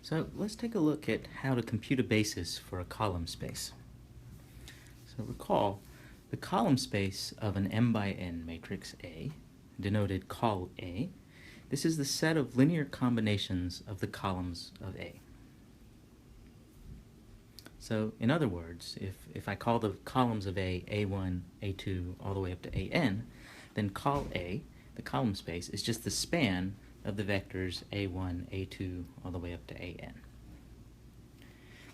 So let's take a look at how to compute a basis for a column space. So recall, the column space of an m by n matrix A, denoted col A, this is the set of linear combinations of the columns of A. So in other words, if I call the columns of A, A1, A2, all the way up to AN, then col A, the column space, is just the span of the vectors A1, A2, all the way up to AN.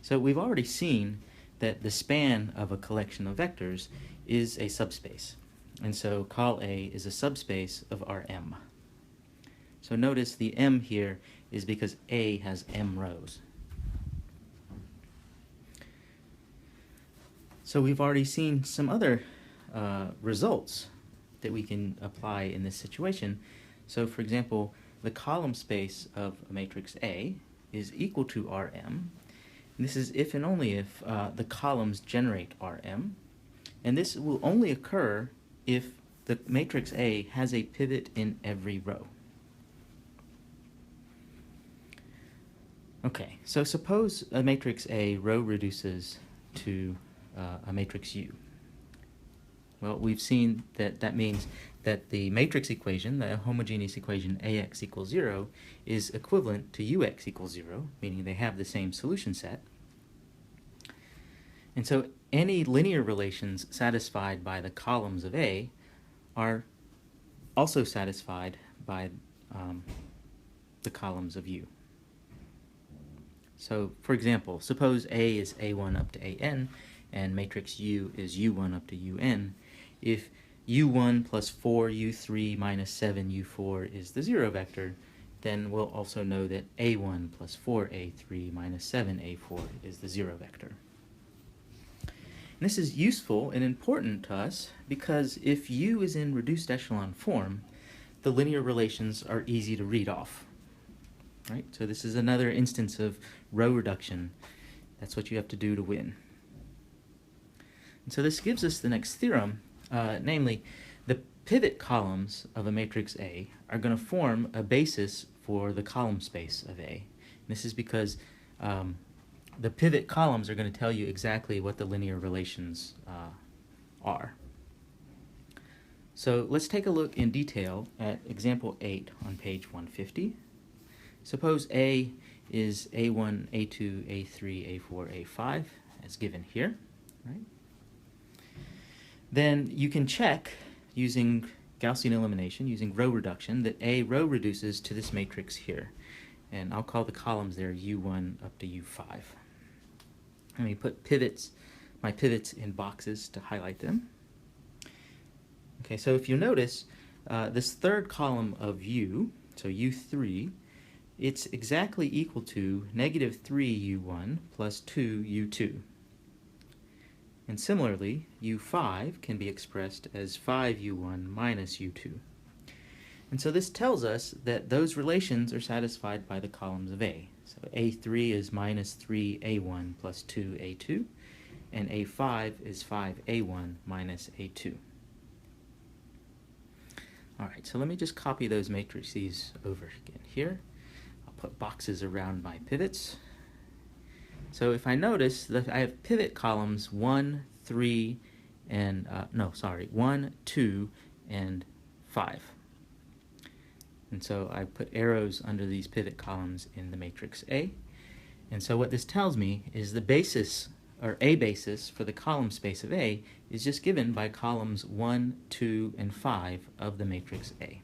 So we've already seen that the span of a collection of vectors is a subspace. And so col A is a subspace of Rm. So notice the m here is because A has m rows. So we've already seen some other results that we can apply in this situation. So for example, the column space of a matrix A is equal to Rm. And this is if and only if the columns generate Rm. And this will only occur if the matrix A has a pivot in every row. Okay, so suppose a matrix A row reduces to a matrix U. Well, we've seen that that means that the matrix equation, the homogeneous equation AX equals 0, is equivalent to UX equals 0, meaning they have the same solution set. And so any linear relations satisfied by the columns of A are also satisfied by the columns of U. So, for example, suppose A is A1 up to AN, and matrix U is U1 up to UN. If U1 plus 4 U3 minus 7 U4 is the 0 vector, then we'll also know that A1 plus 4 A3 minus 7 A4 is the 0 vector. And this is useful and important to us because if U is in reduced echelon form, the linear relations are easy to read off. Right? So this is another instance of row reduction. That's what you have to do to win. And so this gives us the next theorem, namely, the pivot columns of a matrix A are going to form a basis for the column space of A. And this is because the pivot columns are going to tell you exactly what the linear relations are. So let's take a look in detail at example 8 on page 150. Suppose A is A1, A2, A3, A4, A5, as given here, right? Then you can check using Gaussian elimination, using row reduction, that A row reduces to this matrix here. And I'll call the columns there U1 up to U5. Let me put my pivots in boxes to highlight them. Okay, so if you notice, this third column of U, so U3, it's exactly equal to negative 3 U1 plus 2 U2. And similarly, U5 can be expressed as 5 U1 minus U2. And so this tells us that those relations are satisfied by the columns of A. So A3 is minus 3 A1 plus 2 A2, and A5 is 5 A1 minus A2. All right, so let me just copy those matrices over again here. I'll put boxes around my pivots. So if I notice that I have pivot columns 1, 3, and 1, 2, and 5. And so I put arrows under these pivot columns in the matrix A. And so what this tells me is the basis, or a basis, for the column space of A is just given by columns 1, 2, and 5 of the matrix A.